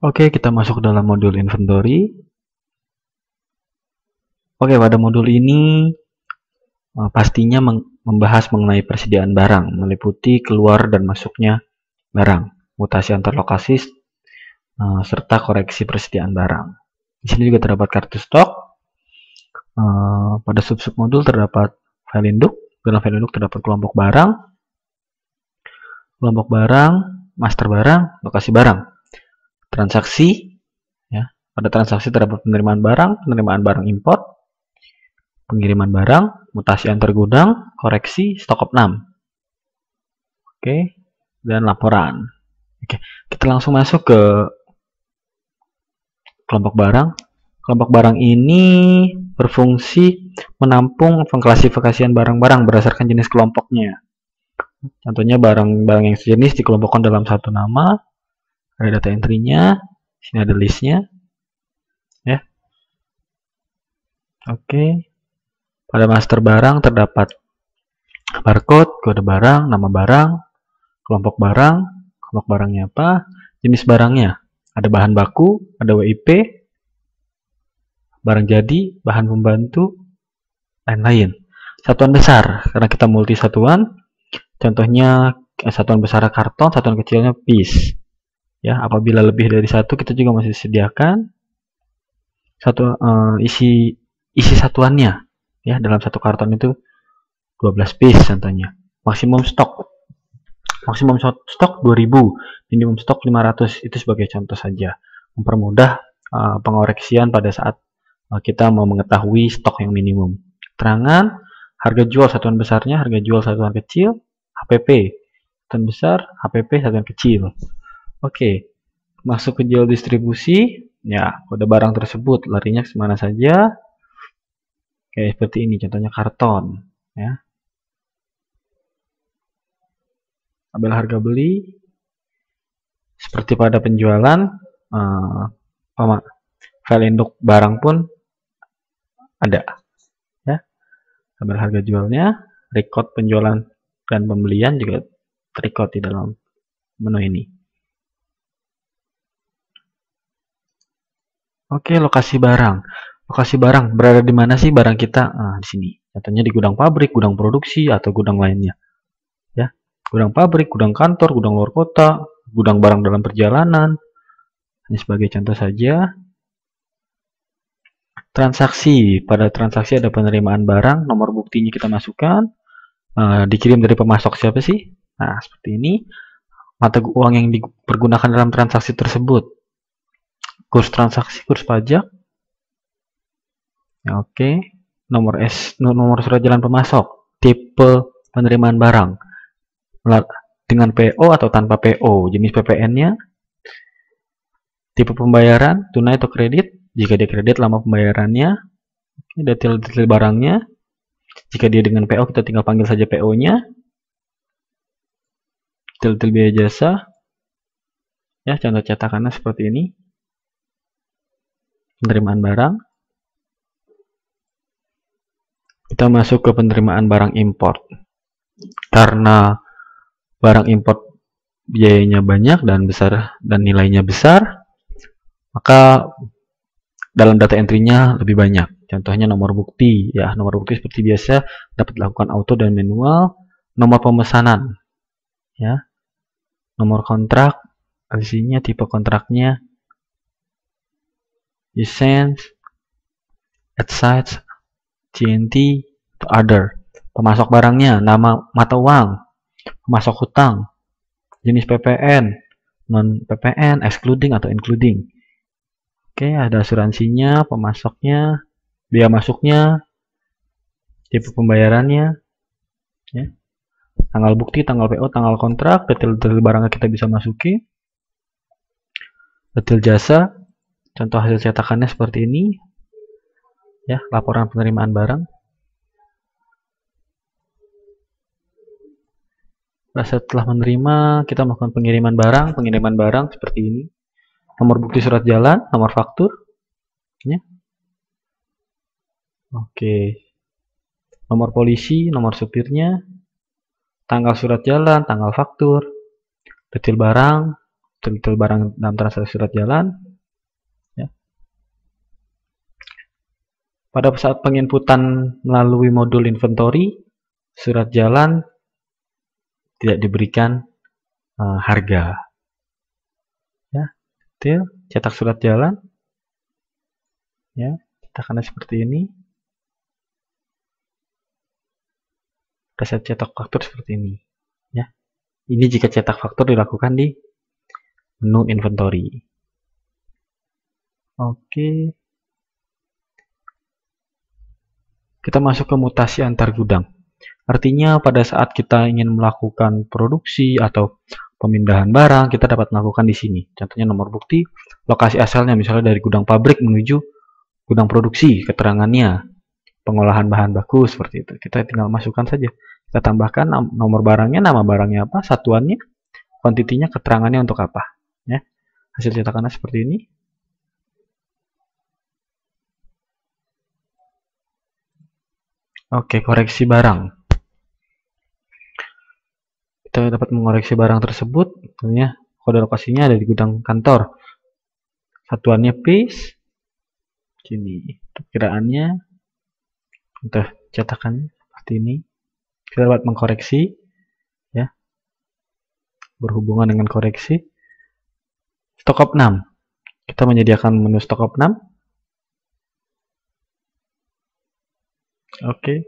Oke, kita masuk ke dalam modul inventory. Oke, pada modul ini pastinya membahas mengenai persediaan barang, meliputi keluar dan masuknya barang, mutasi antar lokasi, serta koreksi persediaan barang. Di sini juga terdapat kartu stok. Pada sub-sub modul terdapat file induk. Dalam file induk terdapat kelompok barang, master barang, lokasi barang, transaksi. Ya, pada transaksi terdapat penerimaan barang import, pengiriman barang, mutasi antar gudang, koreksi, stok opnam. Oke, dan laporan. Oke, kita langsung masuk ke kelompok barang. Kelompok barang ini berfungsi menampung pengklasifikasian barang-barang berdasarkan jenis kelompoknya. Contohnya barang-barang yang sejenis dikelompokkan dalam satu nama, ada data entry-nya, sini ada list-nya. Ya. Oke. Pada master barang terdapat barcode, kode barang, nama barang, kelompok barangnya apa, jenis barangnya, ada bahan baku, ada WIP, barang jadi, bahan pembantu, lain-lain. Satuan besar, karena kita multi satuan, contohnya satuan besar karton, satuan kecilnya piece. Ya, apabila lebih dari satu, kita juga masih sediakan isi satuannya. Ya, dalam satu karton itu 12 piece contohnya. Maksimum stok 2000, minimum stok 500, itu sebagai contoh saja, mempermudah pengoreksian pada saat kita mau mengetahui stok yang minimum. Keterangan, harga jual satuan besarnya, harga jual satuan kecil, HPP satuan besar, HPP satuan kecil. Oke, masuk ke jual distribusi, ya kode barang tersebut larinya kemana saja, kayak seperti ini, contohnya karton. Ya. Tabel harga beli, seperti pada penjualan, file induk barang pun ada. Ya. Tabel harga jualnya, record penjualan dan pembelian juga terrecord di dalam menu ini. Oke, lokasi barang. Lokasi barang berada di mana sih barang kita? Nah, di sini. Contohnya di gudang pabrik, gudang produksi, atau gudang lainnya. Ya, gudang pabrik, gudang kantor, gudang luar kota, gudang barang dalam perjalanan. Ini sebagai contoh saja. Transaksi. Pada transaksi ada penerimaan barang, nomor buktinya kita masukkan. Dikirim dari pemasok siapa sih? Nah, seperti ini. Mata uang yang dipergunakan dalam transaksi tersebut. Kurs transaksi, kurs pajak. Ya, oke. Nomor surat jalan pemasok. Tipe penerimaan barang. Dengan PO atau tanpa PO. Jenis PPN-nya. Tipe pembayaran, tunai atau kredit. Jika dia kredit, lama pembayarannya. Detail-detail barangnya. Jika dia dengan PO, kita tinggal panggil saja PO-nya. Detail biaya jasa. Ya, contoh cetakannya seperti ini. Penerimaan barang. Kita masuk ke penerimaan barang import. Karena barang import biayanya banyak dan besar dan nilainya besar, maka dalam data entry-nya lebih banyak. Contohnya nomor bukti, ya nomor bukti seperti biasa dapat dilakukan auto dan manual. Nomor pemesanan, ya nomor kontrak, isinya tipe kontraknya, license, at sites, TNT, atau other. Pemasok barangnya, nama mata uang, pemasok hutang, jenis PPN, non PPN, excluding atau including. Oke, ada asuransinya, pemasoknya, biaya masuknya, tipe pembayarannya, ya. Tanggal bukti, tanggal PO, tanggal kontrak, detail-detail barangnya kita bisa masuki. Detail jasa, contoh hasil cetakannya seperti ini. Ya, laporan penerimaan barang. Setelah menerima, kita melakukan pengiriman barang seperti ini. Nomor bukti surat jalan, nomor faktur. Ya. Oke. Nomor polisi, nomor supirnya, tanggal surat jalan, tanggal faktur, detail barang, detail barang dalam transaksi surat jalan. Ya. Pada saat penginputan melalui modul inventory, surat jalan tidak diberikan harga. Ya, detail cetak surat jalan. Ya, cetakannya seperti ini. Reset cetak faktur seperti ini. Ya, ini jika cetak faktur dilakukan di menu inventory. Oke. Kita masuk ke mutasi antar gudang. Artinya pada saat kita ingin melakukan produksi atau pemindahan barang, kita dapat melakukan di sini. Contohnya nomor bukti, lokasi asalnya misalnya dari gudang pabrik menuju gudang produksi, keterangannya, pengolahan bahan baku seperti itu. Kita tinggal masukkan saja. Kita tambahkan nomor barangnya, nama barangnya apa, satuannya, kuantitinya, keterangannya untuk apa. Ya. Hasil cetakannya seperti ini. Oke, koreksi barang. Kita dapat mengoreksi barang tersebut, misalnya kode lokasinya ada di gudang kantor. Satuannya piece. Sini, perkiraannya untuk cetakan seperti ini. Kita dapat mengkoreksi, ya, berhubungan dengan koreksi. Stok of 6. Kita menyediakan menu stok of 6. Oke.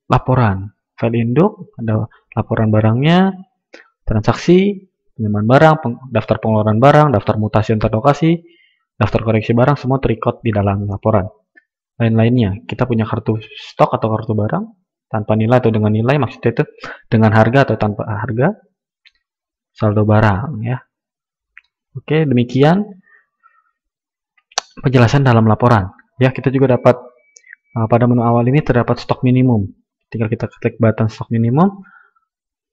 Laporan. File induk, ada laporan barangnya, transaksi, penerimaan barang, daftar pengeluaran barang, daftar mutasi antar lokasi, daftar koreksi barang, semua terrecord di dalam laporan. Lain-lainnya, kita punya kartu stok atau kartu barang, tanpa nilai atau dengan nilai, maksudnya itu dengan harga atau tanpa harga, saldo barang, ya. Oke, demikian penjelasan dalam laporan. Ya, kita juga dapat pada menu awal ini terdapat stok minimum. Tinggal kita klik button stok minimum.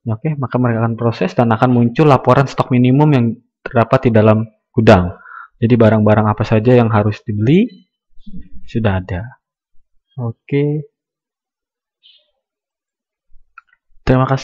Oke, maka mereka akan proses dan akan muncul laporan stok minimum yang terdapat di dalam gudang. Jadi barang-barang apa saja yang harus dibeli sudah ada. Oke. Terima kasih.